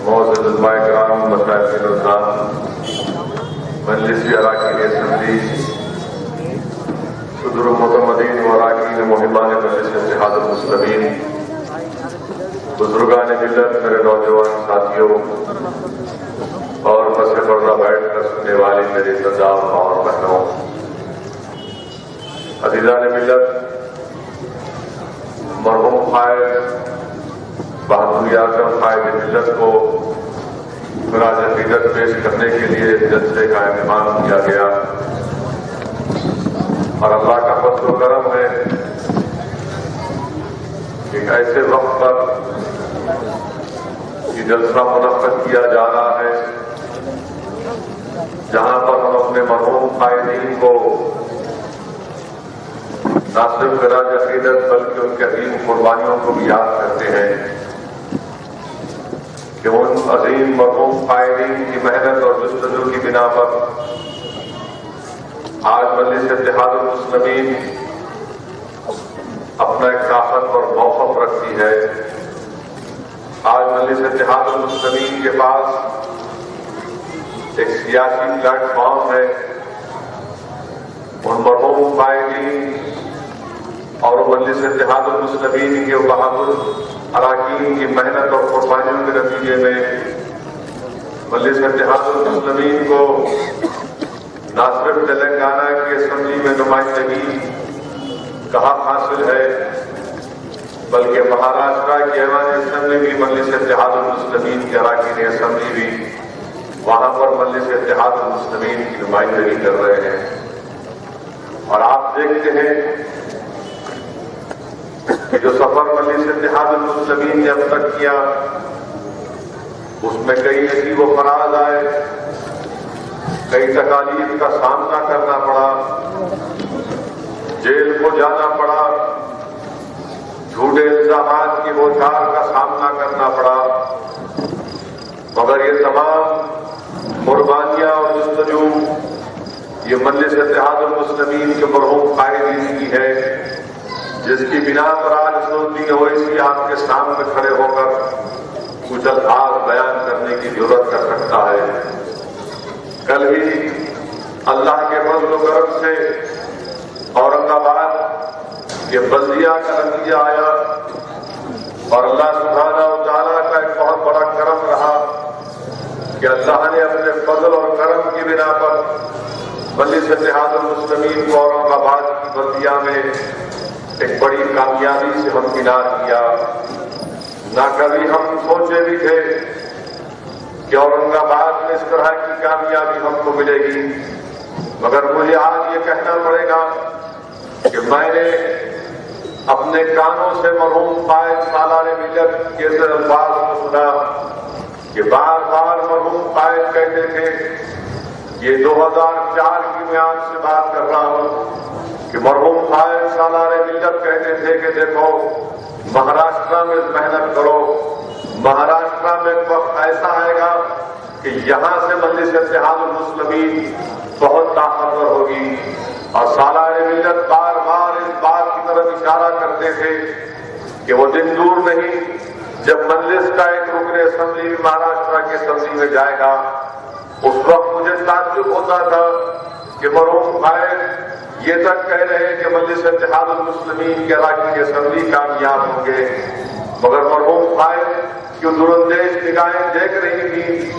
معزز علماء کرام، مشائخ الرحمن، مجلس اراکین اسمبلی، صدور المعتمدین و اراکین محبان مجلس اتحاد المسلمین، بزرگان ملت، میرے نوجوان ساتھیوں اور بس پردہ بیٹھ کر سننے والی میری تنظام اور بہنوں، عزیزان ملت، مرحوم قائد بہادر اعظم قائد ملت کو خراج عقیدت پیش کرنے کے لیے جلسے کا اہتمام کیا گیا اور اللہ کا فضل و کرم ہے ایک ایسے وقت پر یہ جلسہ منعقد کیا جا رہا ہے جہاں پر ہم اپنے مرحوم قائدین کو نہ صرف خراج عقیدت بلکہ ان کے عظیم قربانیوں کو بھی یاد کرتے ہیں کہ ان عظیم مرحوم قائدین کی محنت اور جستجو کی بنا پر آج مجلس اتحاد المسلمین اپنا ایک طاقت اور موقف رکھتی ہے۔ آج مجلس اتحاد المسلمین کے پاس ایک سیاسی پلیٹ فارم ہے۔ ان مرحوم قائدین اور مجلس اتحاد المسلمین کے بہادر اراکین کی محنت اور قربانیوں کے نتیجے میں مجلس اتحاد المسلمین کو نہ صرف تلنگانہ کی اسمبلی میں نمائندگی کا حق حاصل ہے بلکہ مہاراشٹر کی ایوان اسمبلی بھی مجلس اتحاد المسلمین کے اراکین اسمبلی بھی وہاں پر مجلس اتحاد المسلمین کی نمائندگی کر رہے ہیں۔ اور آپ دیکھتے ہیں کہ جو سفر مجلس اتحاد المسلمین نے اب تک کیا اس میں کئی عجیب و فراز آئے، کئی تکالیف کا سامنا کرنا پڑا، جیل کو جانا پڑا، جھوٹے الزامات کی بوچھار کا سامنا کرنا پڑا، مگر یہ تمام قربانیاں اور جستجو یہ مجلس اتحاد المسلمین کے مرحوم قائدین کی ہے، جس کی بنا پر آج سنتی اویسی آپ کے سامنے کھڑے ہو کر کچھ الفاظ بیان کرنے کی ضرورت کر سکتا ہے۔ کل ہی اللہ کے فضل و کرم سے اورنگ آباد کے بلدیہ کا نتیجہ آیا اور اللہ سبحانہ و تعالیٰ کا ایک بہت بڑا کرم رہا کہ اللہ نے اپنے فضل اور کرم کی بنا پر مجلس اتحاد المسلمین کو اورنگ آباد کی بلدیہ میں ایک بڑی کامیابی سے ہمکنار کیا۔ نہ کبھی ہم سوچے بھی تھے کہ اورنگ آباد میں اس طرح کی کامیابی ہم کو ملے گی، مگر مجھے آج یہ کہنا پڑے گا کہ میں نے اپنے کانوں سے مرحوم قائد سالار ملت کے الفاظ کو سنا کہ بار بار مرحوم قائد کہتے تھے، یہ 2004 کی میں آج سے بات کر رہا ہوں کہ مرحوم قائد سالار ملت کہتے تھے کہ دیکھو مہاراشٹر میں محنت کرو، مہاراشٹر میں ایک وقت ایسا آئے گا کہ یہاں سے مجلس اتحاد المسلمین بہت طاقتور ہوگی۔ اور سالار ملت بار بار اس بات کی طرف اشارہ کرتے تھے کہ وہ دن دور نہیں جب مجلس کا ایک رکن اسمبلی مہاراشٹر کی اسمبلی میں جائے گا۔ اس وقت مجھے تعجب ہوتا تھا کہ مرحوم قائد یہ تک کہہ رہے ہیں کہ مجلس اتحاد المسلمین کے اراکین اسمبلی کامیاب ہوں گے، مگر مرحوم قائد کی دوراندیش نگاہیں دیکھ رہی تھی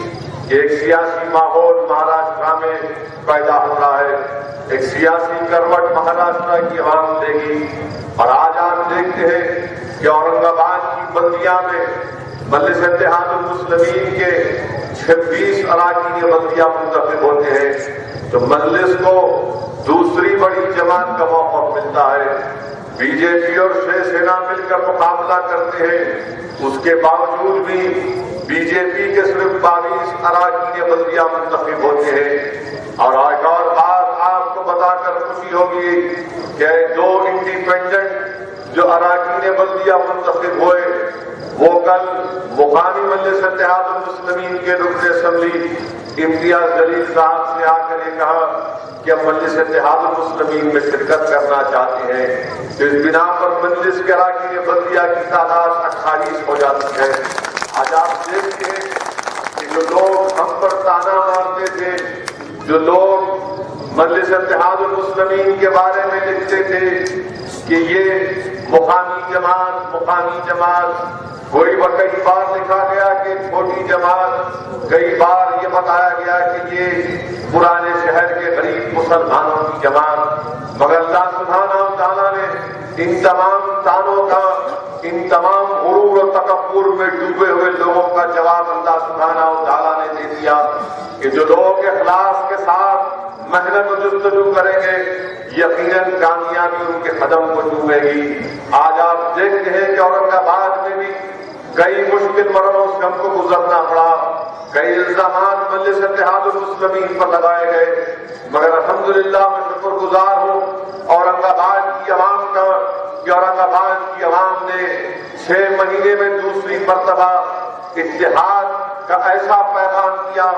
کہ ایک سیاسی ماحول مہاراشٹر میں پیدا ہو رہا ہے، ایک سیاسی کروٹ مہاراشٹر کی عوام دے گی۔ اور آج آپ دیکھتے ہیں کہ اورنگ آباد کی بلدیہ میں مجلس اتحاد المسلمین کے 26 اراکین بلدیہ منتخب ہوتے ہیں تو مجلس کو دوسری بڑی جماعت کا موقف ملتا ہے۔ بی جے پی اور شیو سینا مل کر مقابلہ کرتے ہیں، اس کے باوجود بھی بی جے پی کے صرف 22 اراکین بلدیہ منتخب ہوتے ہیں۔ اور ایک اور بات آپ کو بتا کر خوشی ہوگی کہ 2 انڈیپینڈنٹ جو اراکین بلدیہ منتخب ہوئے وہ کل مقامی مجلس اتحاد المسلمین کے رکن اسمبلی امتیاز جلیل صاحب سے آ کر یہ کہا کہ ہم مجلس اتحاد المسلمین میں شرکت کرنا چاہتے ہیں، تو اس بنا پر مجلس کے اراکین بلدیہ کی تعداد 28 ہو جاتی ہے۔ آج آپ دیکھتے ہیں जो लोग हम पर ताना मारते थे, जो लोग मजलिस इत्तेहादुल मुस्लिमीन के बारे में लिखते थे कि ये मुकामी जमात, कोई कई बार लिखा गया कि छोटी जमात, कई बार ये बताया गया कि ये पुराने शहर के गरीब मुसलमानों की जमात। मगर अल्लाह सुब्हानहू व तआला ने इन तमाम तानों का, इन तमाम गुरूर और तकब्बुर में डूबे हुए लोगों का जवाब अल्लाह सुब्हानहू व तआला ने दे दिया कि जो लोग इखलास के साथ मेहनत और जुस्तजू करेंगे, यकीनन कामयाबी उनके कदम को चूमेगी। आज आप देखते हैं कि औरंगाबाद में भी कई मुश्किल मरहलों से हमको गुजरना पड़ा, कई इल्जामात मजलिस इत्तेहादुल मुस्लिमीन पर लगाए गए, मगर अल्हम्दुलिल्लाह मैं शुक्रगुजार हूँ औरंगाबाद की अवाम का कि औरंगाबाद की अवाम ने 6 महीने में दूसरी मर्तबा इत्तेहाद का ऐसा पैगाम दिया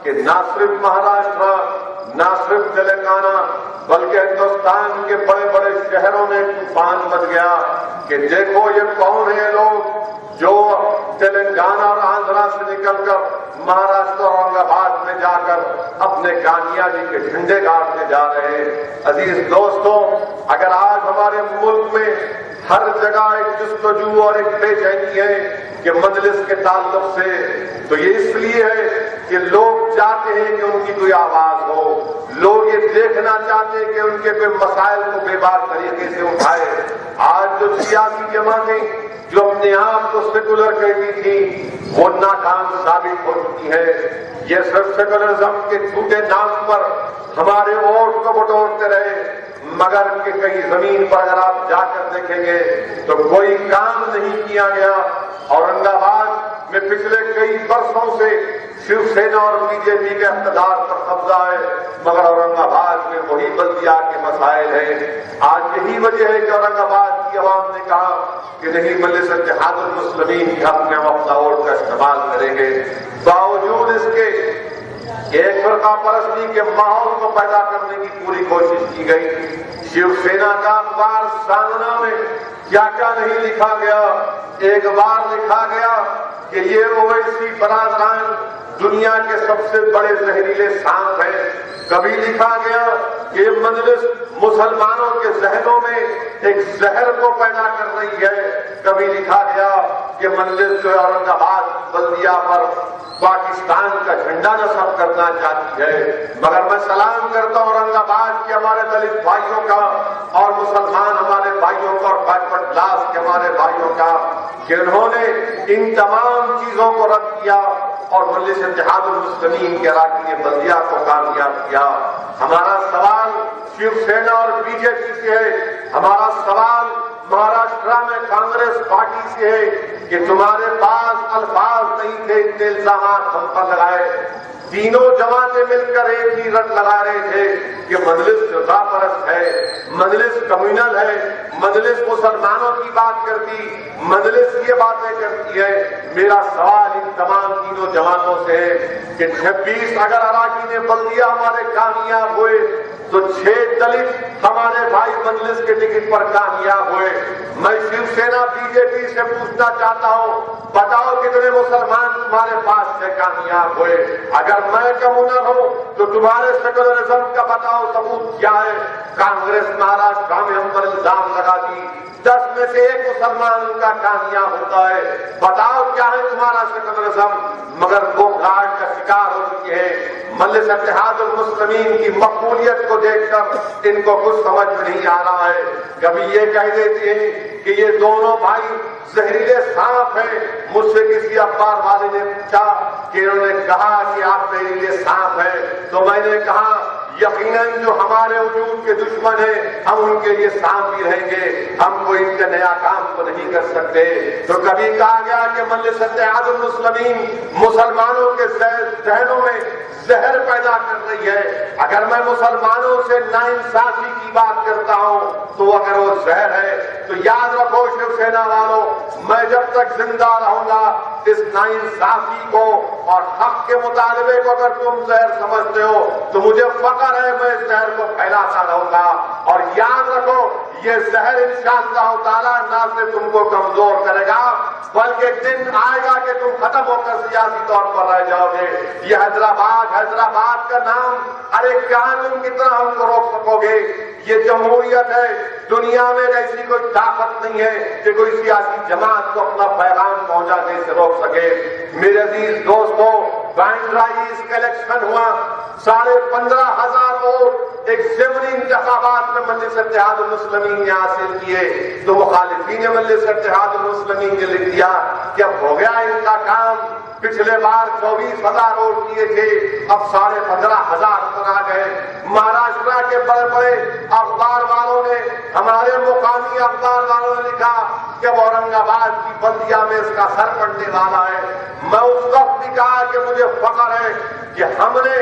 कि ना सिर्फ महाराष्ट्र, ना सिर्फ तेलंगाना, बल्कि हिंदुस्तान के बड़े बड़े शहरों में तूफान मच गया कि देखो ये कौन है लोग जो तेलंगाना और आंध्रा से निकलकर महाराष्ट्र और औरंगाबाद में जाकर अपने कामयाबी के झंडे गाड़ते जा रहे हैं। अजीज दोस्तों, अगर आज हमारे मुल्क में हर जगह एक जुस्तजू और एक बेचैनी है कि मजलिस के ताल्लुक से, तो ये इसलिए है कि लोग चाहते हैं कि उनकी कोई आवाज हो, लोग ये देखना चाहते हैं कि उनके कोई मसाइल को बेबाक तरीके से उठाए। आज जो सियासी जमातें जो अपने आप को सेकुलर कहती थी, वो नाकाम साबित हो चुकी है। ये सिर्फ सेकुलरिज्म के झूठे नाम पर हमारे वोट को बटोरते रहे, मगर कि कहीं जमीन पर अगर आप जाकर देखेंगे तो कोई काम नहीं किया गया। औरंगाबाद में पिछले कई वर्षों से शिवसेना और बीजेपी के इक़्तिदार पर कब्जा है, मगर औरंगाबाद में वही बल्दिया के मसाइल हैं। आज यही वजह है कि औरंगाबाद की अवाम ने कहा कि नहीं, मजलिस इत्तेहादुल मुस्लिमीन के हक में हम अपना वोट का इस्तेमाल करेंगे। बावजूद इसके एक फरका परस्ती के माहौल को पैदा करने की पूरी कोशिश की गई। शिवसेना का अखबार सामना में क्या क्या नहीं लिखा गया। एक बार लिखा गया कि ये ओवैसी बरादरान दुनिया के सबसे बड़े जहरीले सांप हैं। कभी लिखा गया कि ये मजलिस मुसलमानों के जहनों में एक जहर को पैदा कर रही है। कभी लिखा गया कि मजलिस जो औरंगाबाद बल्दिया पर पाकिस्तान का झंडा नस्ब करना चाहती है। मगर मैं सलाम करता हूं औरंगाबाद के हमारे दलित भाइयों का और मुसलमान हमारे भाइयों का और बैकवर्ड क्लास के हमारे भाइयों का कि उन्होंने इन तमाम चीजों को रद्द किया और मजलिस इत्तेहादुल मुस्लिमीन के अराकीन बल्दिया को कामयाब किया। हमारा सवाल शिवसेना और बीजेपी से है, हमारा सवाल महाराष्ट्र में कांग्रेस पार्टी से है कि तुम्हारे पास अल्फाज नहीं थे, इतने इल्जाम हम पर लगाए। तीनों जमातें मिलकर एक ही रट लगा रहे थे कि मजलिस फिरकापरस्त है, मजलिस कम्युनल है, मजलिस मुसलमानों की बात करती, मजलिस ये बातें करती है। मेरा सवाल इन तमाम तीनों जमातों से है कि 26 अगर अराकीन बल्दिया हमारे कामयाब हुए तो 6 दलित हमारे भाई मजलिस के टिकट पर कामयाब हुए। मैं शिवसेना बीजेपी से पूछना चाहता हूं, बताओ कितने मुसलमान तुम्हारे पास से कामयाब हुए? अगर मैं कम्युनल हूं तो तुम्हारे सेकुलरिज्म का बताओ सबूत क्या है? कांग्रेस महाराष्ट्र में हम पर इल्जाम लगाती, 10 में से 1 मुसलमान उनका कामयाब होता है। बताओ क्या है तुम्हारा सेकुलरिज्म? मगर वो घाट का शिकार हो चुके हैं। मजलिस इत्तेहादुल मुस्लिमीन की मकबूलियत को देखकर इनको कुछ समझ में नहीं आ रहा है। कभी ये कह देते हैं कि ये दोनों भाई जहरीले सांप हैं। मुझसे किसी अखबार वाले ने पूछा कि उन्होंने कहा कि आप जहरीले सांप हैं, तो मैंने कहा यकीनन जो हमारे वजूद के दुश्मन हैं हम उनके लिए सांप ही रहेंगे, हम कोई इनके नया काम को नहीं कर सकते। तो कभी कहा गया कि मजलिस इत्तेहादुल मुस्लिमीन मुसलमानों के जहनों में जहर पैदा कर रही है। अगर मैं मुसलमानों से नाइंसाफी की बात करता हूं तो अगर वो जहर है तो याद रखो शिवसेना वालों, मैं जब तक जिंदा रहूंगा اس ناانصافی کو اور حق کے مطالبے کو اگر تم زہر سمجھتے ہو تو مجھے فخر ہے، میں اس زہر کو پھیلاتا رہوں گا. اور یاد رکھو یہ زہر انشاءاللہ تعالیٰ نہ صرف تم کو کمزور کرے گا بلکہ ایک دن آئے گا کہ تم ختم ہو کر سیاسی طور پر رہ جاؤ گے. یہ حیدرآباد کا نام، ارے کہاں تم کتنا ہم کو روک سکو گے؟ یہ جمہوریت ہے، دنیا میں ایسی کوئی طاقت نہیں ہے کہ کوئی سیاسی جماعت کو اپنا پیغام پہنچانے سے روک سکے. میرے عزیز دوستو، بینڈرا ایسٹ کا الیکشن ہوا، 15,500 ووٹ ایک ضمنی انتخابات میں مجلس اتحاد المسلمین نے حاصل کیے. تو مخالفین مجلس اتحاد المسلمین نے لکھ دیا کہ اب ہو گیا ان کا کام. پچھلے بار 24,000 ووٹ کیے تھے، اب 15,500 پر آ گئے. مہاراشٹر کے بڑے بڑے اخبار والوں نے، ہمارے مقامی اخبار والوں نے لکھا کہ اورنگ آباد کی بلدیا میں اس کا سر پڑنے والا ہے. میں اس وقت بھی کہا کہ مجھے فخر ہے کہ ہم نے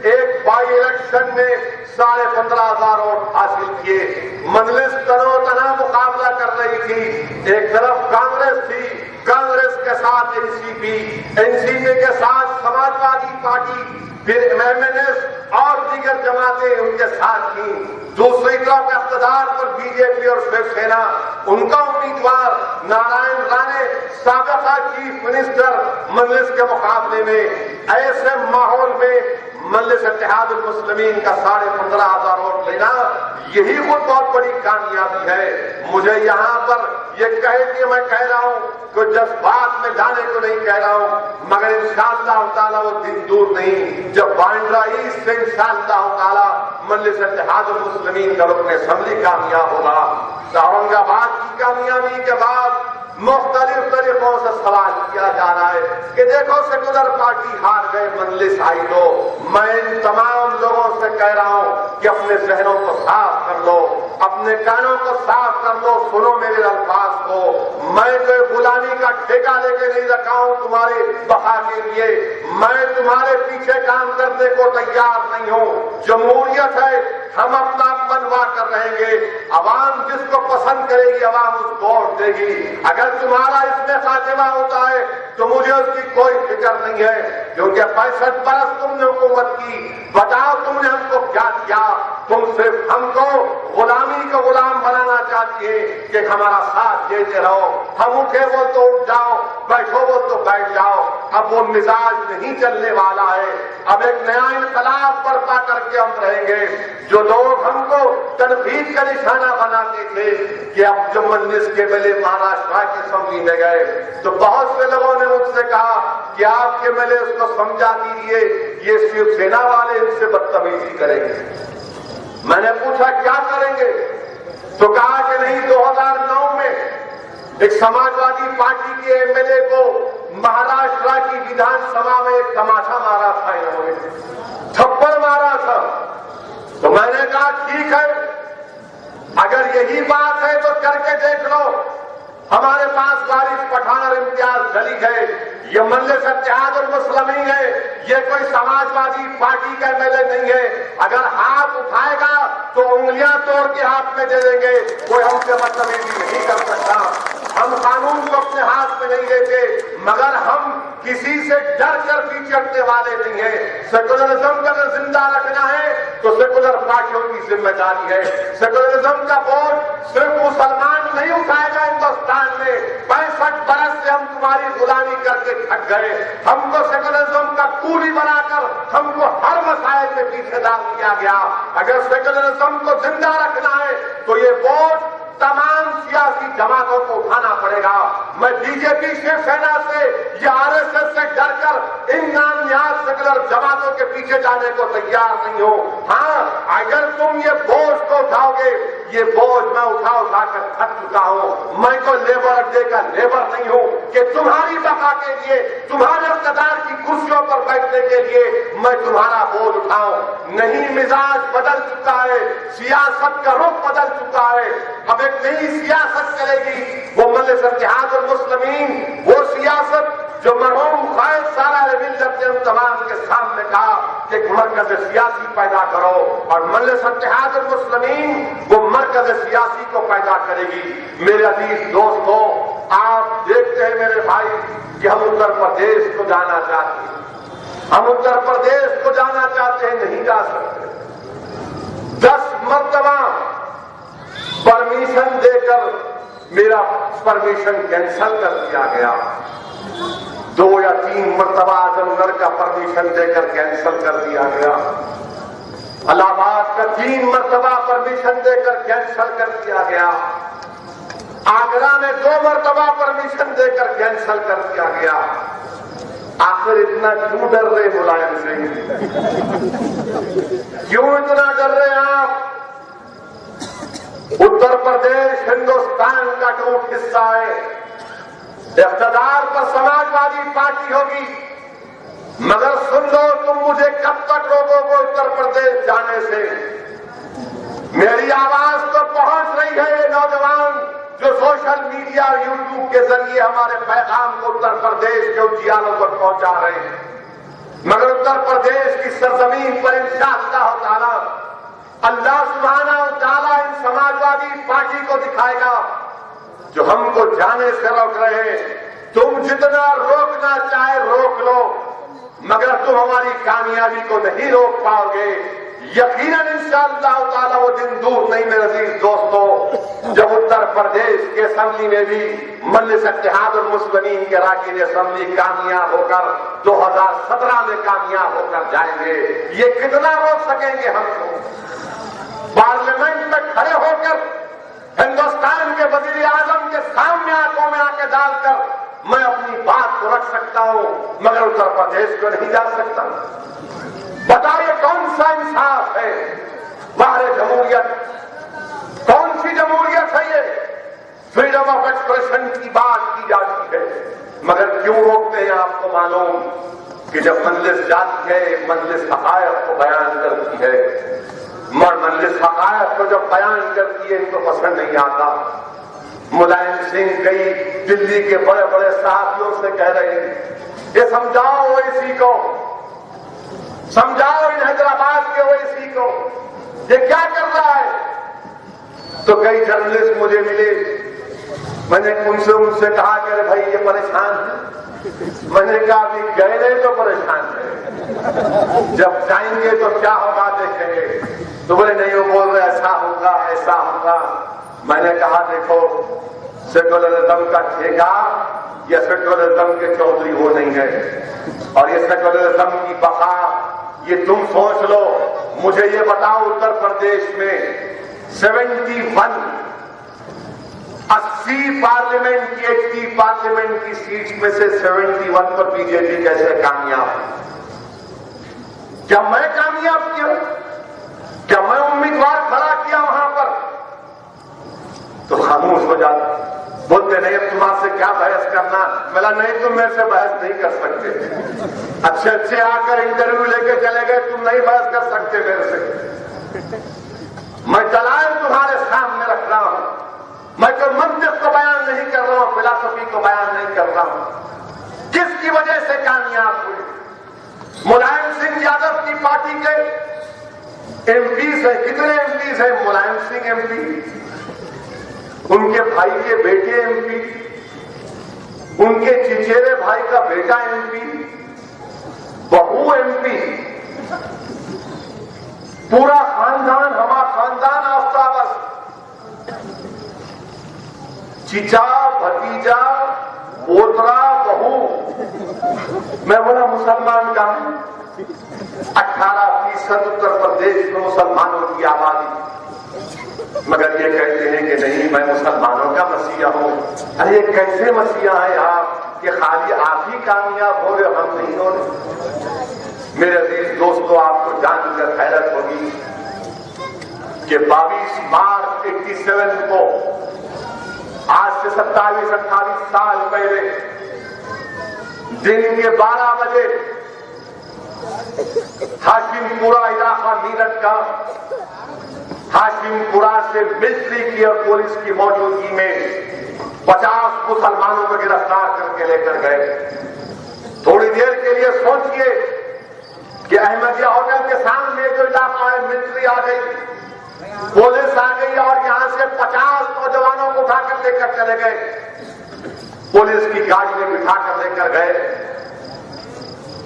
ایک بائی الیکشن میں 15,500 ووٹ حاصل کیے. مجلس تنو تنہا مقابلہ کر رہی تھی، ایک طرف کانگریس تھی، کانگریس کے ساتھ این سی پی کے ساتھ سماجوادی پارٹی، پھر ایم این ایس اور دیگر جماعتیں ان کے ساتھ تھیں. دوسری طرف اقتدار پر بی جے پی اور شیو سینا، ان کا امیدوار نارائن رانے سابقہ چیف منسٹر مجلس کے مقابلے میں. ایسے ماحول میں مجلس اتحاد المسلمین کا 15,500 ووٹ لینا یہی خود بہت بڑی کامیابی ہے. مجھے یہاں پر یہ میں کہہ رہا ہوں کہ جذبات میں جانے کو نہیں کہہ رہا ہوں، مگر انشاءاللہ تعالیٰ وہ دن دور نہیں جب بینڈرا ایسٹ سے انشاءاللہ تعالیٰ مجلس اتحاد المسلمین کا رکن اسمبلی کامیاب ہوگا. اورنگ آباد کی کامیابی کے بعد مختلف طریقوں سے سوال کیا جا رہا ہے کہ دیکھو سیکولر پارٹی ہار گئے، مجلس آئی تو. میں ان تمام لوگوں سے کہہ رہا ہوں کہ اپنے ذہنوں کو صاف کر لو، اپنے کانوں کو صاف کر لو، سنو میرے الفاظ کو. میں کوئی غلامی کا ٹھیکہ لے کے نہیں رکھا ہوں تمہاری بقا کے لیے. میں تمہارے پیچھے کام کرنے کو تیار نہیں ہوں. جمہوریت ہے، ہم اپنا منوا کر رہیں گے. عوام جس کو پسند کرے گی عوام اس کو ووٹ دے گی. اگر تمہارا اس میں خاتمہ ہوتا ہے تو مجھے اس کی کوئی فکر نہیں ہے، کیونکہ 65 برس تم نے حکومت کی. بتاؤ تم نے ہم کو کیا کیا؟ تم صرف ہم کو غلامی کا غلام بنانا چاہتی ہے کہ ہمارا ساتھ دیتے رہو. ہم اٹھے وہ تو اٹھ جاؤ، بیٹھو وہ تو بیٹھ جاؤ. اب وہ مزاج نہیں چلنے والا ہے. اب ایک نیا انقلاب برپا کر کے ہم رہیں گے. جو لوگ ہم کو تنقید کا نشانہ بناتے تھے کہ اب جب مجلس کے ملے مہاراشٹر کی اسمبلی میں گئے تو بہت سے لوگوں نے مجھ سے کہا کہ آپ کے ملے اس کو سمجھا دیجیے، یہ شیو سینا والے ان سے بدتمیزی کریں گے. میں نے پوچھا کیا کریں گے؟ تو کہا کہ نہیں، 2009 میں ایک سماجوادی پارٹی کے ایم ایل اے کو مہاراشٹر کی ودھان سبھا میں ایک تماشا مارا تھا، انہوں نے تھپڑ مارا تھا. تو میں نے کہا ٹھیک ہے، اگر یہی بات ہے تو کر کے دیکھ لو. ہمارے پاس وارث پٹھان اور امتیاز جلی ہے، یہ مجلس اتحاد المسلمین ہے، یہ کوئی سماجوادی پارٹی کا ایم ایل اے نہیں ہے. اگر ہاتھ اٹھائے گا تو انگلیاں توڑ کے ہاتھ میں دے دیں گے. کوئی ہم سے بدتمیزی نہیں کر سکتا. ہم قانون کو اپنے ہاتھ میں نہیں لیتے، مگر ہم کسی سے ڈر کر پیچھے ہٹنے والے نہیں ہیں. سیکولرزم کا اگر زندہ رکھنا ہے تو سیکولر پارٹیوں کی ذمہ داری ہے. سیکولرزم کا بوجھ صرف مسلمان نہیں اٹھائے گا. ہندوستان میں 65 برس سے ہم تمہاری غلامی کر کے تھک گئے. ہم کو سیکولرزم کا کولی بنا کر ہم کو ہر مسائل میں پیچھے ڈال دیا گیا. اگر سیکولرزم کو زندہ رکھنا ہے تو یہ بوجھ تمام سیاسی جماعتوں کو اٹھانا پڑے گا. میں بی جے پی شیو سینا سے یا آر ایس ایس سے ڈر کر ان نامیات سیکولر جماعتوں کے پیچھے جانے کو تیار نہیں ہوں. ہاں، اگر تم یہ بوجھ کو اٹھاؤ گے، یہ بوجھ میں اٹھا کر تھک چکا ہوں. میں کوئی لیبر اڈے کا لیبر نہیں ہوں کہ تمہاری بقا کے لیے، تمہارے اقتدار کی کرسیوں پر بیٹھنے کے لیے میں تمہارا بوجھ اٹھاؤں. نہیں، مزاج بدل چکا ہے، سیاست کا رخ بدل چکا ہے. اب ایک نئی سیاست چلے گی، وہ مجلس اتحاد المسلمین، وہ سیاست جو مرحوم قائد سالار ملت نے ہم تمام کے سامنے کہا کہ ایک مرکز سیاسی پیدا کرو، اور مجلس اتحاد المسلمین وہ مرکز سیاسی کو پیدا کرے گی. میرے عزیز دوستو، آپ دیکھتے ہیں میرے بھائی کہ ہم اتر پردیش کو جانا چاہتے ہیں، ہم اتر پردیش کو جانا چاہتے ہیں، نہیں جا سکتے۔ 10 مرتبہ پرمیشن دے کر میرا پرمیشن کینسل کر دیا گیا، 2 یا 3 مرتبہ اعظم گڑھ کا پرمیشن دے کر کینسل کر دیا گیا، الہ آباد کا 3 مرتبہ پرمیشن دے کر کینسل کر دیا گیا، آگرہ میں 2 مرتبہ پرمیشن دے کر کینسل کر دیا گیا۔ آخر اتنا کیوں ڈر رہے ملائم سنگھ؟ کیوں اتنا ڈر رہے آپ؟ اتر پردیش ہندوستان کا ٹوٹ حصہ ہے، اقتدار پر سماجوادی پارٹی ہوگی، مگر سن لو تم مجھے کب تک روکو گے اتر پردیش جانے سے؟ میری آواز تو پہنچ رہی ہے، یہ نوجوان جو سوشل میڈیا اور یوٹیوب کے ذریعے ہمارے پیغام کو اتر پردیش کے اجیالوں پر پہنچا رہے ہیں، مگر اتر پردیش کی سرزمین پر انشاءاللہ تعالی اللہ سبحانہ و تعالی ان سماجوادی پارٹی کو دکھائے گا جو ہم کو جانے سے روک رہے ہیں۔ تم جتنا روکنا چاہے روک لو، مگر تم ہماری کامیابی کو نہیں روک پاؤ گے۔ یقیناً انشاءاللہ تعالی وہ دن دور نہیں میرے عزیز دوستو جب اتر پردیش کے اسمبلی میں بھی مجلس اتحاد المسلمین کے اراکین اسمبلی کامیاب ہو کر 2017 میں کامیاب ہو کر جائیں گے۔ یہ کتنا روک سکیں گے ہم کو؟ پارلیمنٹ میں کھڑے ہو کر ہندوستان کے وزیر اعظم کے سامنے آنکھوں میں آنکھیں ڈال کر میں اپنی بات کو رکھ سکتا ہوں، مگر اتر پردیش کو نہیں جا سکتا۔ بتائیے کون سا انصاف ہے؟ باہر جمہوریت، کون سی جمہوریت ہے یہ؟ فریڈم آف ایکسپریشن کی بات کی جاتی ہے، مگر کیوں روکتے ہیں آپ کو معلوم کہ جب مجلس جاتی ہے مجلس حقائق کو بیان کرتی ہے، مجلس حقائق کو جب بیان کرتی ہے ان کو پسند نہیں آتا۔ ملائم سنگھ کئی دلی کے بڑے بڑے صحافیوں سے کہہ رہے ہیں یہ سمجھاؤ اویسی کو، سمجھاؤ ان حیدرآباد کے اویسی کو یہ کیا کر رہا ہے۔ تو کئی جرنلسٹ مجھے ملے، میں نے ان سے کہا کہ ارے بھائی یہ پریشان ہے، میں نے کہا ابھی گئے نہیں تو پریشان ہے، جب جائیں گے تو کیا ہوگا دیکھیں گے۔ تو بولے نہیں وہ بول رہے ایسا ہوگا ایسا ہوگا۔ میں نے کہا دیکھو سیکولرزم کا ٹھیکہ یا سیکولرزم کے چودھری وہ نہیں ہے، اور یہ سیکولرزم کی بقا یہ تم سوچ لو۔ مجھے یہ بتاؤ اتر پردیش میں 71 80 پارلیمنٹ کی 80 پارلیمنٹ کی سیٹس میں سے 71 پر بی جے پی کیسے کامیاب؟ کیا میں کامیاب کیا؟ کیا میں امیدوار کھڑا کیا وہاں پر؟ تو خاموش ہو جاتا، بولتے نہیں اب تمہارے سے کیا بحث کرنا۔ ملا نہیں تم میرے سے بحث نہیں کر سکتے، اچھے آ کر انٹرویو لے کے چلے گئے، تم نہیں بحث کر سکتے میرے سے۔ میں دلائل تمہارے سامنے رکھ رہا ہوں، میں کوئی منطق کو بیان نہیں کر رہا ہوں، فلسفی کو بیان نہیں کر رہا ہوں۔ کس کی وجہ سے کامیاب ہوئے؟ ملائم سنگھ یادو کی پارٹی کے ایم پیز ہیں، کتنے ایم پیز ہیں؟ ملائم سنگھ ایم پی، ان کے بھائی کے بیٹے ایم پی، ان کے چچیرے بھائی کا بیٹا ایم پی، بہو ایم پی، پورا خاندان، ہمارا خاندان آفتابس، چچا بھتیجا پوترا بہو۔ میں بولا مسلمان کا 18% اتر پردیش میں مسلمانوں کی آبادی، مگر یہ کہتے ہیں کہ نہیں میں مسلمانوں کا مسیحا ہوں۔ ارے یہ کیسے مسیحا ہیں آپ کہ خالی آپ ہی کامیاب ہو رہے ہم نہیں ہو رہے؟ میرے عزیز دوستو آپ کو جان کر حیرت ہوگی کہ 22 مارچ 87 کو آج سے 27-28 سال پہلے دن کے 12 بجے ہاشم پورہ علاقہ میرٹھ کا ہاشم پورہ سے ملٹری کی اور پولیس کی موجودگی میں 50 مسلمانوں کو گرفتار کر کے لے کر گئے۔ تھوڑی دیر کے لیے سوچئے کہ احمدیہ ہوٹل کے سامنے جو علاقہ ہے ملٹری آ گئی، پولیس آ گئی اور یہاں سے 50 نوجوانوں کو اٹھا کر لے کر چلے گئے۔ पुलिस की गाड़ी में बिठा कर लेकर गए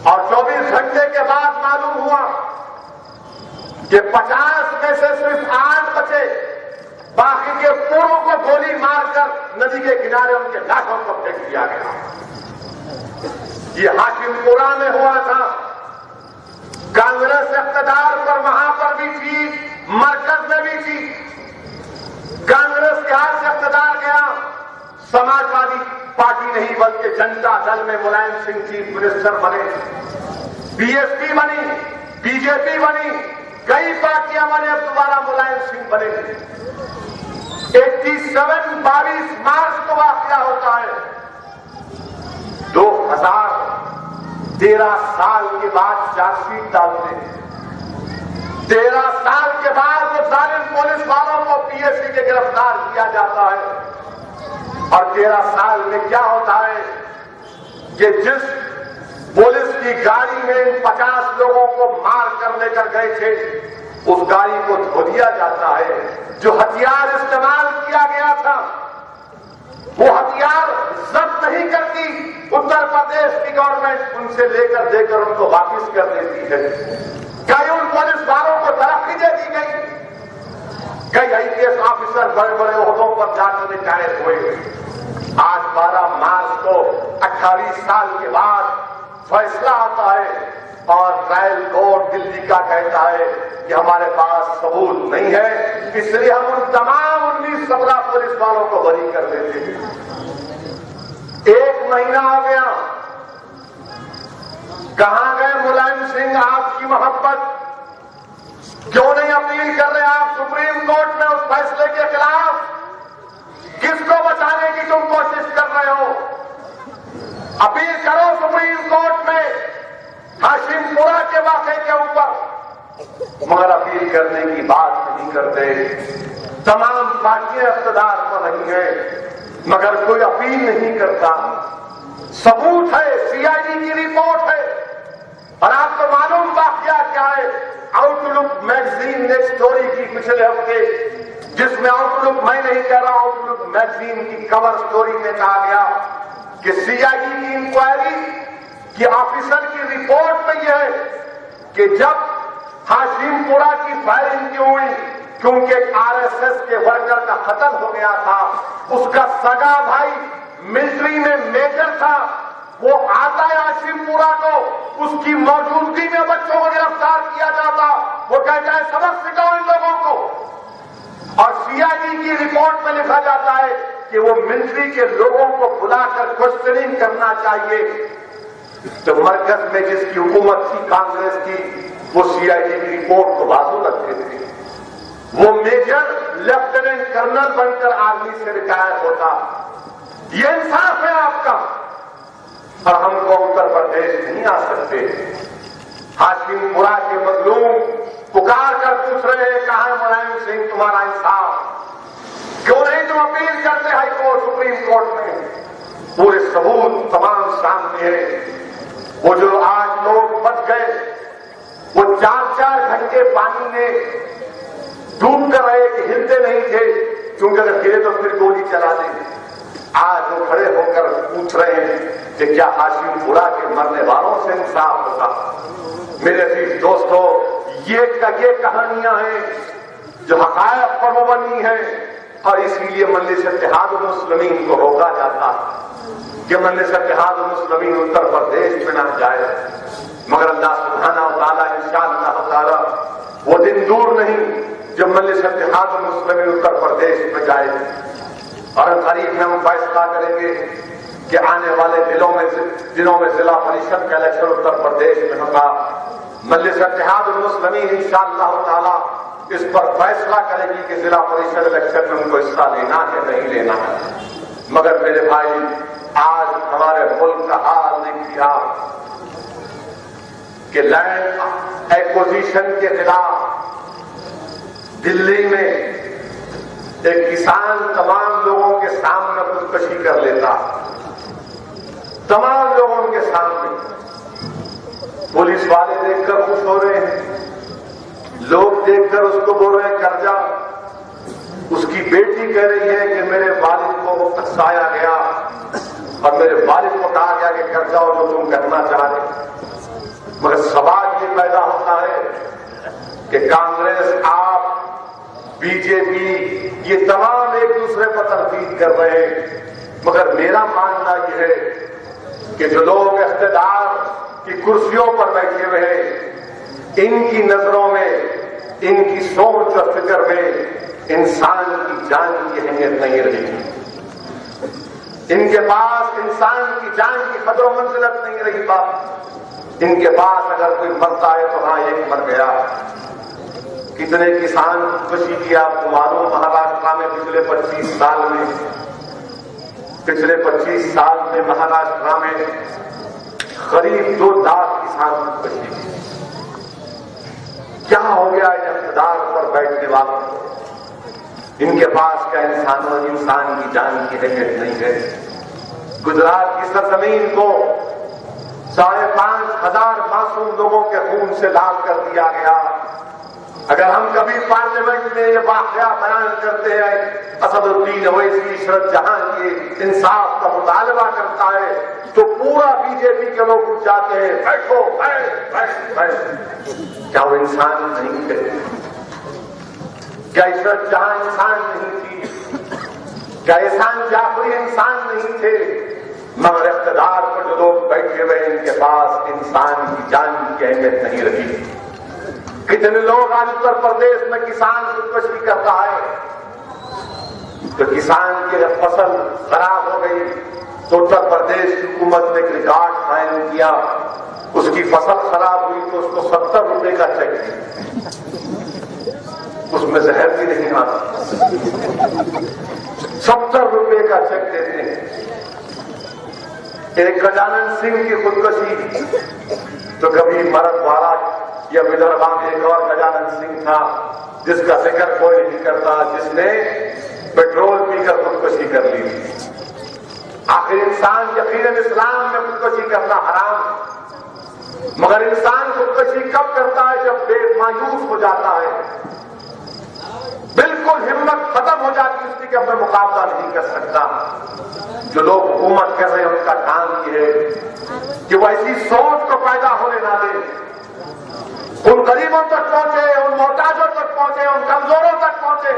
और 24 घंटे के बाद मालूम हुआ कि 50 में से सिर्फ 8 बचे, बाकी के पूरों को गोली मारकर नदी के किनारे उनके लाशों को फेंक दिया गया। ये हाशिमपुरा में हुआ था। कांग्रेस इख्तियार पर वहां पर भी थी, मरकज में भी थी। कांग्रेस के हाथ से इख्तियार गया, समाजवादी पार्टी नहीं बल्कि जनता दल में मुलायम सिंह चीफ मिनिस्टर बने, बीएसपी बनी, बीजेपी बनी, कई पार्टियां बने, अब दोबारा मुलायम सिंह बने। 22 मार्च को वाकया होता है। 2013 साल के बाद चार्जशीट डालते हैं। 13 साल के बाद वो जालिम पुलिस वालों को पीएससी के गिरफ्तार किया जाता है। और 13 साल में क्या होता है कि जिस पुलिस की गाड़ी में 50 लोगों को मार कर लेकर गए थे, उस गाड़ी को धो दिया जाता है। जो हथियार इस्तेमाल किया गया था, वो हथियार जब्त नहीं करती उत्तर प्रदेश की गवर्नमेंट, उनसे लेकर देकर उनको वापस कर देती है। कई उन पुलिस वालों को तरक्की दे दी गई, कई आईपीएस ऑफिसर बड़े बड़े ओहदों पर जाकर रिटायर हुए। आज 12 मार्च को 28 साल के बाद फैसला आता है और ट्रायल कोर्ट दिल्ली का कहता है कि हमारे पास सबूत नहीं है, इसलिए हम उन तमाम 19-17 पुलिस वालों को बरी कर देते हैं। 1 महीना हो गया, कहां गए मुलायम सिंह? आपकी मोहब्बत क्यों नहीं अपील कर रहे आप सुप्रीम कोर्ट में उस फैसले के खिलाफ? किसको बचाने की तुम कोशिश कर रहे हो? अपील करो सुप्रीम कोर्ट में हाशिमपुरा के वाकये के ऊपर, मगर अपील करने की बात नहीं करते। तमाम पार्टियां इख्तियार पर रही हैं, मगर कोई अपील नहीं करता। सबूत है, सीआईडी की रिपोर्ट है। और आपको मालूम वाकया क्या है? आउटलुक मैगजीन ने स्टोरी की पिछले हफ्ते, जिसमें आउटलुक मैं नहीं कह रहा, आउटलुक मैगजीन की कवर स्टोरी में कहा गया कि सीआईडी की इंक्वायरी की ऑफिसर की रिपोर्ट में यह है कि जब हाशिमपुरा की फायरिंग क्यों हुई, क्योंकि आरएसएस के वर्कर का कत्ल हो गया था। उसका सगा भाई मिलिट्री में मेजर था, वो आता है हाशिमपुरा को, उसकी मौजूदगी में बच्चों को गिरफ्तार किया जाता। वो कहता है सबक सिखाओ इन लोगों को। और सीआईडी की रिपोर्ट में लिखा जाता है कि वो मिलिट्री के लोगों को बुलाकर क्वेश्चनिंग करना चाहिए। तो मरकज में जिसकी हुकूमत थी कांग्रेस की, वो सीआईडी की रिपोर्ट को बाजू रखते थे। वो मेजर लेफ्टिनेंट कर्नल बनकर आर्मी से रिटायर होता। ये इंसाफ है आपका? और हमको उत्तर प्रदेश नहीं आ सकते। हाशिमपुरा के मजलूम पुकार कर पूछ रहे हैं, कहां है मुलायम सिंह तुम्हारा इंसाफ? क्यों नहीं तुम अपील करते हाई कोर्ट, सुप्रीम कोर्ट में? पूरे सबूत तमाम सामने है। वो जो 8 लोग बच गए, वो 4-4 घंटे पानी में डूब कर रहे कि हिलते नहीं थे, क्योंकि अगर गिरे तो फिर गोली चला देंगे। आज वो खड़े होकर पूछ रहे हैं कि क्या हाशिमपुरा के मरने वालों से इंसाफ होगा? मेरे अजीज दोस्तों, ये कहानियां हैं जो हकायक पर मबनी है, और इसीलिए मजलिस इत्तेहादुल मुस्लिमीन को रोका जाता कि मजलिस इत्तेहादुल मुस्लिमीन उत्तर प्रदेश में न जाए। मगर अल्लाह सुब्हानहू व तआला इंशाअल्लाह ताला वो दिन दूर नहीं जब मजलिस इत्तेहादुल मुस्लिमीन उत्तर प्रदेश में जाए, और करीब में हम फैसला करेंगे कि आने वाले दिनों में जिला परिषद का इलेक्शन उत्तर प्रदेश में होगा। मजलिस इत्तेहादुल मुस्लिमीन इंशाअल्लाह ताला इस पर फैसला करेगी कि जिला परिषद इलेक्शन में उनको हिस्सा लेना है नहीं लेना है। मगर मेरे भाई, आज हमारे मुल्क का हाल देख लिया कि लैंड एक्विजिशन के खिलाफ दिल्ली में एक किसान तमाम लोगों के सामने खुदकशी कर लेता, तमाम लोगों के सामने। पुलिस वाले देखकर खुश हो रहे हैं, लोग देखकर उसको बोल रहे हैं कर्जा। उसकी बेटी कह रही है कि मेरे वालिद को फंसाया गया, اور میرے والد کو کہا گیا کہ کر جاؤ جو تم کرنا چاہتے. مگر سوال یہ پیدا ہوتا ہے کہ کانگریس، آپ، بی جے پی، یہ تمام ایک دوسرے پر تنقید کر رہے ہیں، مگر میرا ماننا یہ ہے کہ جو لوگ اقتدار کی کرسیوں پر بیٹھے ہوئے ان کی نظروں میں، ان کی سوچ اور فکر میں انسان کی جان کی اہمیت نہیں رہی. ان کے پاس انسان کی جان کی قدر و منزلت نہیں رہی. بات ان کے پاس اگر کوئی مرتا ہے تو ہاں ایک مر گیا. کتنے کسان خودکشی کی آپ کو معلوم. مہاراشٹر میں پچھلے 25 سال میں مہاراشٹر میں قریب 2 لاکھ کسان خودکشی کی. کیا ہو گیا ان اقتدار پر بیٹھنے والوں کو؟ ان کے پاس کیا انسان کی جان کی اہمیت نہیں ہے؟ گجرات کی سرزمین کو 5,500 معصوم لوگوں کے خون سے لال کر دیا گیا. اگر ہم کبھی پارلیمنٹ میں یہ واقعہ بیان کرتے ہیں، اسد الدین اویسی عشرت جہاں کے انصاف کا مطالبہ کرتا ہے تو پورا بی جے پی کے لوگ اٹھ جاتے ہیں، بیٹھو بیٹھ. کیا وہ انسان نہیں تھے؟ کیا عشرت جہاں انسان نہیں تھی؟ کیا احسان جعفری انسان نہیں تھے؟ مگر اقتدار پر جو لوگ بیٹھے ہوئے ان کے پاس انسان کی جان کی اہمیت نہیں رہی. کتنے لوگ آج اتر پردیش میں کسان خودکشی کر رہا ہے تو کسان کی جب فصل خراب ہو گئی تو اتر پردیش کی حکومت نے ایک ریکارڈ قائم کیا. اس کی فصل خراب ہوئی تو اس کو 70 روپے کا چیک دیا. اس میں زہر بھی نہیں آتا. 70 روپے کا چیک دیتے ہیں. ایک گجانند سنگھ کی خودکشی تو کبھی مرد والا یا ودربھا میں ایک اور گجانند سنگھ تھا جس کا ذکر کوئی نہیں کرتا، جس نے پیٹرول پی کر خودکشی کر لی. آخر انسان یقیناً اسلام میں خودکشی کرنا حرام، مگر انسان خودکشی کب کرتا ہے؟ جب بے مایوس ہو جاتا ہے، بالکل ہمت ختم ہو جاتی اس کی کہ اب میں مقابلہ نہیں کر سکتا. جو لوگ حکومت کر رہے ہیں ان کا کام یہ ہے کہ وہ ایسی سوچ کو پیدا ہونے نہ دیں. ان غریبوں تک پہنچے، ان محتاجوں تک پہنچے، ان کمزوروں تک پہنچے،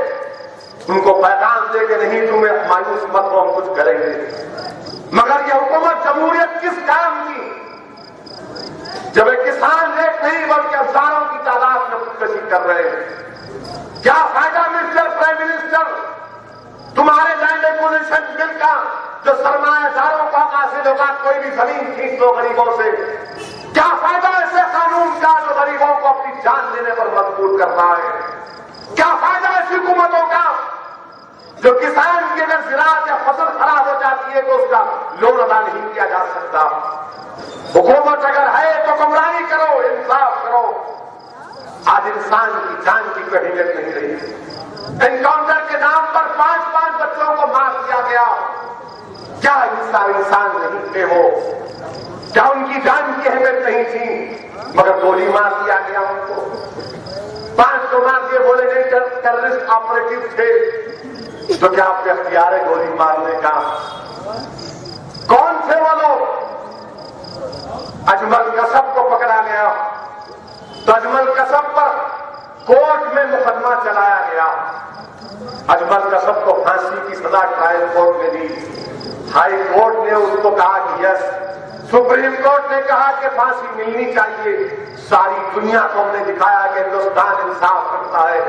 ان کو پیغام دے کہ نہیں تمہیں مایوس مت ہو، ہم کچھ کریں گے. مگر یہ حکومت جمہوریت کس کام کی جب ایک کسان ایک نہیں بلکہ ہزاروں کی تعداد میں خودکشی کر رہے ہیں؟ کیا فائدہ مسٹر پرائم منسٹر تمہارے لینڈ ایکوزیشن بل کا جو سرمایہ داروں کو حاصل ہوگا کوئی بھی زمین کھینچ لو غریبوں سے؟ کیا فائدہ ایسے قانون کا جو غریبوں کو اپنی جان دینے پر مجبور کرتا ہے؟ کیا فائدہ ایسی حکومتوں کا جو کسان کی اگر زراعت یا فصل خراب ہو جاتی ہے تو اس کا لون ادا نہیں کیا جا سکتا؟ حکومت اگر ہے تو گمراہی کرو، انصاف کرو. آج انسان کی جان کی کوئی اہمیت نہیں رہی. انکاؤنٹر کے نام پر 5 بچوں کو مار دیا گیا. کیا انسان نہیں تھے وہ؟ کیا ان کی جان کی اہمیت نہیں تھی؟ مگر گولی مار دیا گیا ان کو. 5 کو مار دیے، بولے نہیں ٹیررسٹ آپریٹو تھے. تو کیا آپ کے اختیار ہے گولی مارنے کا؟ کون تھے وہ لوگ؟ اجمل کسب کو پکڑا گیا تو اجمل کسب پر کورٹ میں مقدمہ چلایا گیا. اجمل کسب کو پھانسی کی سزا ٹرائل کورٹ نے دی. ہائی کورٹ نے اس کو کہا کہ یس. سپریم کورٹ نے کہا کہ پھانسی ملنی چاہیے. ساری دنیا کو ہم نے دکھایا کہ ہندوستان انصاف کرتا ہے.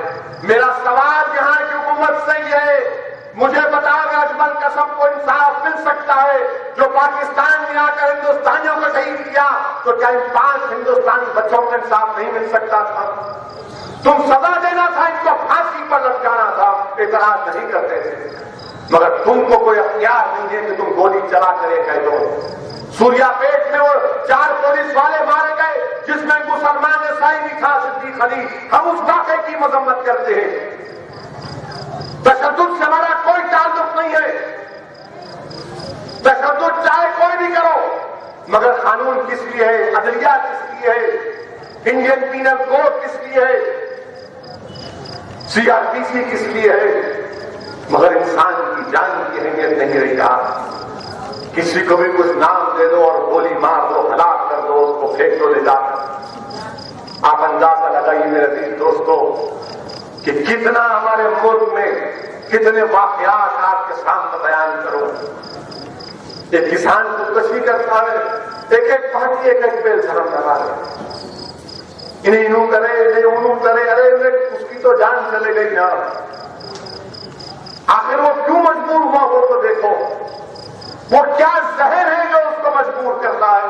میرا سوال یہاں کی حکومت سے یہ ہے، مجھے بتا کہ اجمل کسب کو انصاف مل سکتا ہے جو پاکستان میں آ کر ہندوستانیوں کو شہید کیا، تو کیا ان 5 ہندوستانی بچوں کو انصاف نہیں مل سکتا تھا؟ تم سزا دینا تھا، ان کو پھانسی پر لٹکانا تھا. اعتراض نہیں کرتے تھے. مگر تم کو کوئی اختیار نہیں ہے کہ تم گولی چلا کرے کہہ دو. سوریا پیٹ میں وہ 4 پولیس والے مارے گئے جس میں مسلمان عیسائی بھی تھا، صدیق علی. ہم اس واقعے کی مذمت کرتے ہیں. تشدد سے ہمارا کوئی تعلق نہیں ہے. تشدد چاہے کوئی بھی کرو، مگر قانون کس لیے ہے؟ عدلیہ کس لیے ہے؟ انڈین پینل کوڈ کس لیے ہے؟ CRPC کس لیے ہے؟ مگر انسان کی جان کی اہمیت نہیں رہی. किसी को भी कुछ नाम दे दो और गोली मार दो, हलाक कर दो, उसको फेंक दो ले जाकर। आप अंदाजा लगाइए मेरे अजीज दोस्तों कि कितना हमारे मुल्क में कितने वाकयात आपके सामने बयान करो। एक किसान खुदकशी करता है, एक एक पार्टी एक एक पे इल्जाम लगा रहे, इन्हें यूं करे, इन्हें यूं करे, अरे उसकी तो जान चले गई ना। आखिर वो क्यों मजबूर हुआ वो तो देखो। वो क्या जहर है जो उसको मजबूर करता है?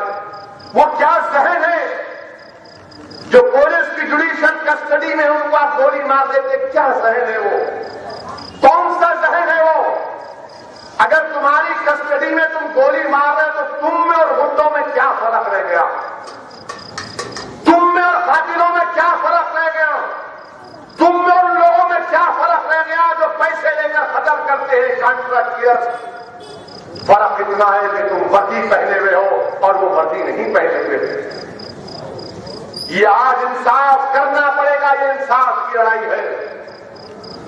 वो क्या जहर है जो पुलिस की जुडिशियल कस्टडी में उनको आप गोली मार देते? क्या जहर है वो? कौन सा जहर है वो? अगर तुम्हारी कस्टडी में तुम गोली मार रहे तो तुम में और गुंडों में क्या फर्क रह गया? तुम में और कातिलों में क्या फर्क रह गया? तुम में और लोगों में क्या फर्क रह गया जो पैसे लेकर कत्ल करते हैं कॉन्ट्रैक्टर? फर्क इतना है कि तुम वर्दी पहने हुए हो और वो वर्दी नहीं पहने हुए। ये आज इंसाफ करना पड़ेगा, ये इंसाफ की लड़ाई है।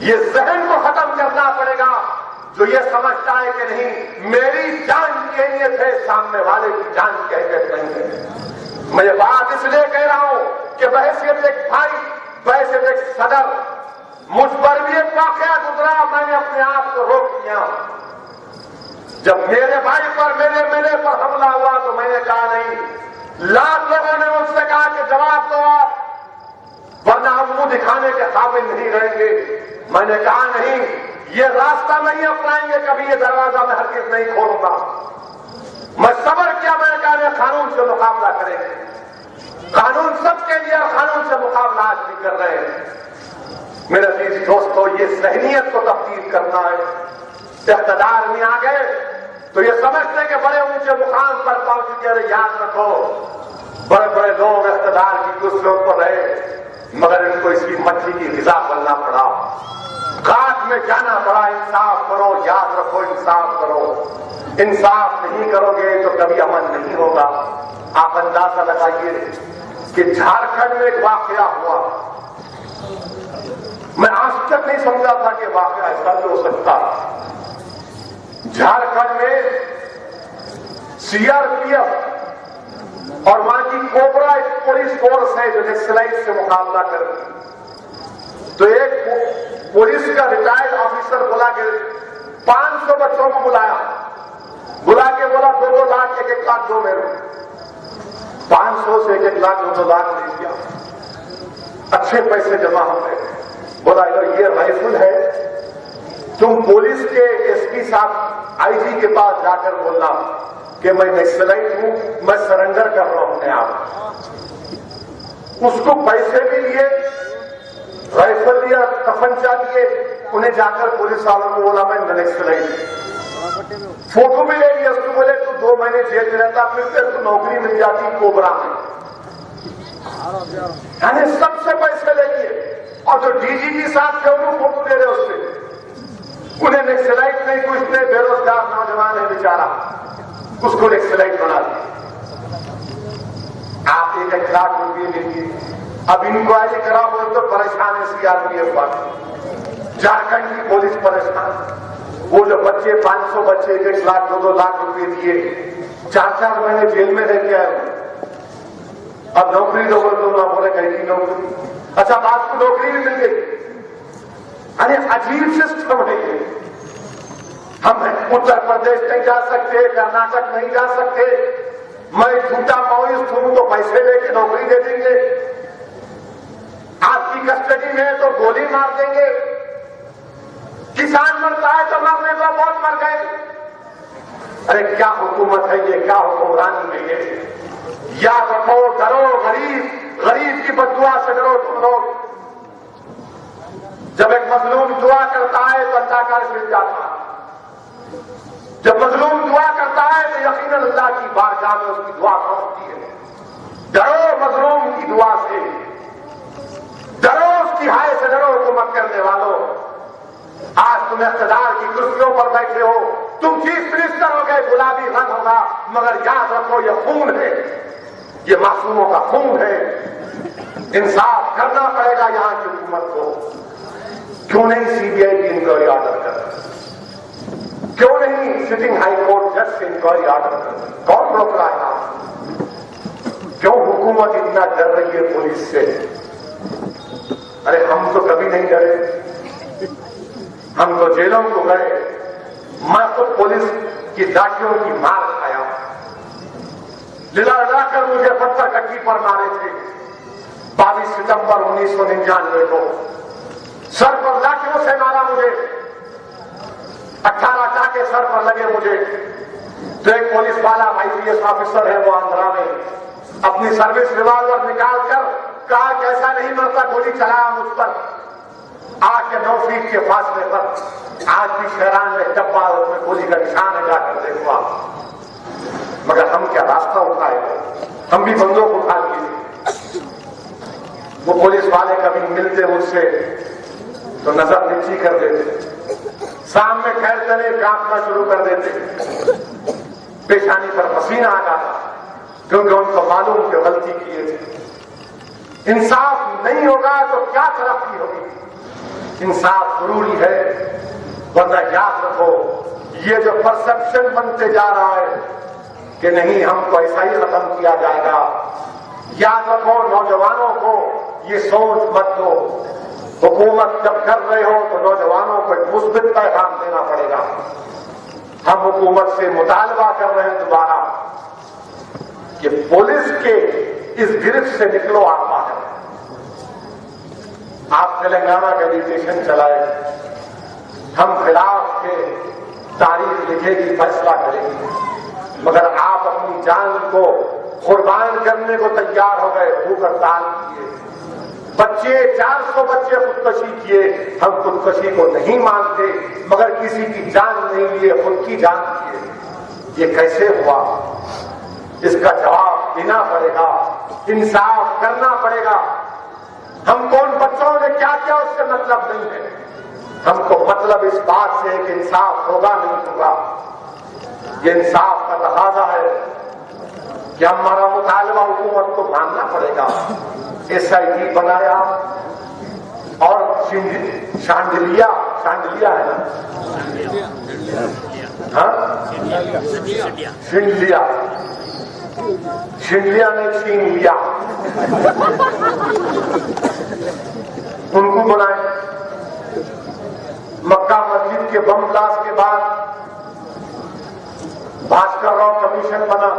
ये जहन को खत्म करना पड़ेगा जो ये समझता है कि नहीं मेरी जान की अहमियत है, सामने वाले की जान की अहमियत नहीं है। मैं ये बात इसलिए कह रहा हूं कि बहैसियत एक भाई, बहैसियत एक सदर, मुझ पर भी एक वाकया गुजरा, मैंने अपने आप को रोक दिया। जब मेरे भाई पर मेरे पर हमला हुआ तो मैंने कहा नहीं, लाख लोगों ने मुझसे कहा कि जवाब दो आप, वरना हम मुंह दिखाने के काबिल नहीं रहेंगे। मैंने कहा नहीं, ये रास्ता नहीं अपनाएंगे, कभी ये दरवाजा मैं हरगिज़ नहीं खोलूंगा। मैं सब्र किया, मैंने कहा कानून से मुकाबला करेंगे। कानून सबके लिए और कानून से मुकाबला आज भी कर रहे हैं। मेरे अजीज दोस्तों, ये ज़हनियत को तब्दील करना है। इक़्तिदार में आ गए तो ये समझते कि बड़े ऊंचे मुकाम पर पहुंच गए। अरे याद रखो, बड़े बड़े लोग इक़्तिदार की कुर्सियों पर रहे, मगर इनको इसकी मछली की ग़िज़ा बनना पड़ा, घाट में जाना पड़ा। इंसाफ करो, याद रखो, इंसाफ करो। इंसाफ नहीं करोगे तो कभी अमन नहीं होगा। आप अंदाजा लगाइए कि झारखंड में एक वाकया हुआ, मैं आज तक नहीं समझा था कि वाकया ऐसा भी हो सकता। झारखंड में सीआरपीएफ और वहां की कोबरा एक पुलिस फोर्स है जो नक्सलाइट से मुकाबला करती। तो एक पुलिस का रिटायर्ड ऑफिसर बोला कि 500 बच्चों को बुला के बोला 2-2 लाख 1-1 लाख दो मेरे। 500 से 1-1 लाख 2-2 लाख दे दिया। अच्छे पैसे जमा हो गए। बोला ये राइफल है, तुम पुलिस के एसपी साहब आईजी के पास जाकर बोलना कि मैं नक्सलाइट हूं, मैं सरेंडर कर रहा हूं अपने आप। उसको पैसे भी लिए, राइफल दिया, तफंचा दिए, उन्हें जाकर पुलिस वालों को बोला मैं नक्सलाइट। फोटो भी ले लिया, उसको बोले तू 2 महीने जेल में रहता, फिर तेरे को नौकरी मिल जाती कोबरा में। यानी सबसे पैसे ले लिए और जो डीजीपी साहब थे वो फोटो ले रहे उससे। उन्हें नक्सलाइट नहीं, कुछ नहीं, बेरोजगार नौजवान है बेचारा, उसको नक्सलाइट बना दिया। आप 1-1 लाख रुपये लीजिए। अब इंक्वायरी करा बोल तो परेशान है सीआरपीएफ वाले, झारखंड की पुलिस परेशान। वो जो बच्चे 500 बच्चे 1-1 लाख 2-2 लाख रुपये दिए, 4-4 महीने जेल में रह के आए। अब नौकरी दो तो ना बोले कहीं की नौकरी। अच्छा, बात को नौकरी भी मिल गई। अरे अजीब सिस्टम है ये। हम उत्तर प्रदेश नहीं जा सकते, कर्नाटक नहीं जा सकते। मैं झूठा माओइस्ट हूं तो पैसे लेके नौकरी दे देंगे, आपकी कस्टडी में है तो गोली मार देंगे। किसान मरता है तो मरने को बहुत मर गए। अरे क्या हुकूमत है ये, क्या हुक्मरानी है ये? याद रखो, डरो, गरीब की बददुआ से डरो तुम लोग। जब एक मजलूम दुआ करता है तो अल्लाह का अर्श मिल जाता है। जब मजलूम दुआ करता है तो यकीनन अल्लाह की बारगाह में उसकी दुआ पहुंचती है। डरो मजलूम की दुआ से, डरो उसकी हाय से, डरो हुकूमत करने वालों। आज तुम इक़्तिदार की कुर्सियों पर बैठे हो, तुम चीफ मिनिस्टर हो गए, गुलाबी रंग होगा, मगर याद रखो ये खून है, ये मासूमों का खून है। इंसाफ करना पड़ेगा यहां की हुकूमत को। क्यों नहीं सीबीआई की इंक्वायरी ऑर्डर कर? क्यों नहीं सिटिंग हाई कोर्ट जज से इंक्वायरी आर्डर करती? कौन रोक रहा है आप? क्यों हुकूमत इतना डर रही है पुलिस से? अरे हम तो कभी नहीं डरे, हम तो जेलों को गए। मैं तो पुलिस की लाठियों की मार खाया, लिलाकर मुझे पत्थर कट्टी पर मारे थे 22 सितंबर 1999 को। सर पर लाठियों से मारा मुझे, 18 टाके सर पर लगे मुझे। तो एक पुलिस वाला IPS ऑफिसर है वो आंध्रा में, अपनी सर्विस रिवॉल्वर निकालकर कहा कि ऐसा नहीं मरता, गोली चलाया मुझ पर। आके 9 फीट के फासले पर आज भी शहरान में डब्बा उसमें गोली का निशान है, जाकर देखो आप। मगर हम क्या रास्ता उठाए? हम भी बंदूक उठा लिए। वो पुलिस वाले कभी मिलते मुझसे तो नजर नीची कर देते, सामने खैरते नहीं कांपना शुरू कर देते, पेशानी पर पसीना आ जाता, क्योंकि उनको मालूम कि गलती किए थे। इंसाफ नहीं होगा तो क्या तरक्की होगी? इंसाफ जरूरी है, वरना याद रखो ये जो परसेप्शन बनते जा रहा है कि नहीं हमको ऐसा ही खत्म किया जाएगा, याद रखो नौजवानों को ये सोच मत दो। हुकूमत जब कर रहे हो तो नौजवानों को एक मुस्बित पैगाम देना पड़ेगा। हम हुकूमत से मुतालबा कर रहे हैं दोबारा कि पुलिस के इस गिरफ्त से निकलो आप बाहर। आप तेलंगाना का एजुकेशन चलाए, हम खिलाफ के तारीख लिखेगी, फैसला करेगी, मगर आप अपनी जान को कुर्बान करने को तैयार हो गए, भूख हड़ताल किए, बच्चे 400 बच्चे खुदकशी किए। हम खुदकशी को नहीं मानते, मगर किसी की जान नहीं लिए, खुद की जान किए। ये कैसे हुआ? इसका जवाब देना पड़ेगा, इंसाफ करना पड़ेगा। हम कौन बच्चों ने क्या किया उससे मतलब नहीं है, हमको मतलब इस बात से है कि इंसाफ होगा नहीं होगा। ये इंसाफ का तकाजा है कि हमारा मुतालबा हुकूमत को मानना पड़ेगा। SIT बनाया और शांडिलिया है ना, शिंडलिया ने छीन लिया, उनको बनाए। मक्का मस्जिद के बम ब्लास्ट के बाद भास्कर राव कमीशन बना,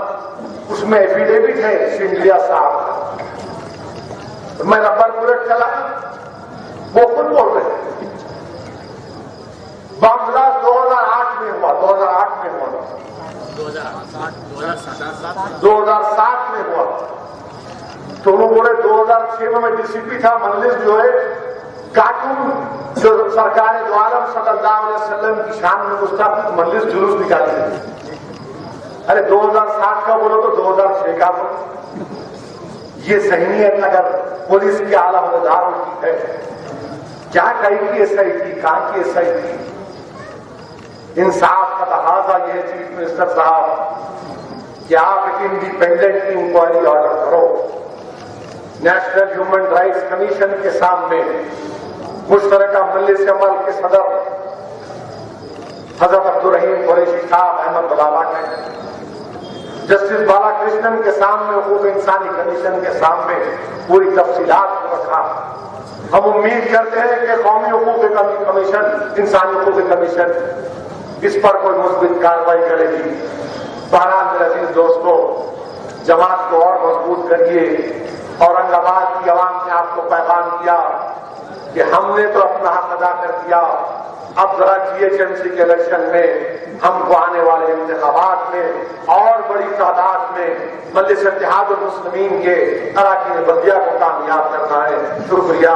उसमें एफिडेविट है शिंडलिया साहब का। मैं रबर बुलेट चला, वो खुद बोल रहे बम ब्लास्ट 2008 में हुआ, 2008 में हुआ, 2007 में हुआ। तो वो बोले 2006 में DCP था मल्लिस जो है, कार्टून जो सरकार दो आलम सल्लल्लाहु अलैहि वसल्लम की शान में मुस्ताफिज मल्लिस जुलूस निकाली थी। अरे 2007 का बोलो तो 2006 का बोलो। ये सहनीयत अगर पुलिस के आला अहदेदारों की है, क्या कहेगी SIT, कहां की SIT? इंसाफ का तकाजा यह है चीफ मिनिस्टर साहब कि आप एक इंडिपेंडेंट इंक्वायरी ऑर्डर करो। नेशनल ह्यूमन राइट्स कमीशन के सामने मुश्तरका मजलिस अमल के सदर हजरत अब्दुल रहीम कुरैशी साहब अहमद बलाला के, जस्टिस बालाकृष्णन के सामने, हुकूक इंसानी कमीशन के सामने पूरी तफसीलात को रखा। हम उम्मीद करते हैं कि कौमी हुकूक कमीशन, इंसानी हुकूक कमीशन इस पर कोई मुस्बित कार्रवाई करेगी। बहरहाल मेरे अजीज दोस्तों, जमात को और मजबूत करिए। औरंगाबाद की आवाम ने आपको पैगाम दिया कि हमने तो अपना हक अदा कर दिया, अब जरा GHMC के इलेक्शन में हमको आने वाले इंतखाबात में और बड़ी तादाद में मजलिस इत्तेहादुल मुस्लिमीन के अराकीन बल्दिया को कामयाब करना है। शुक्रिया।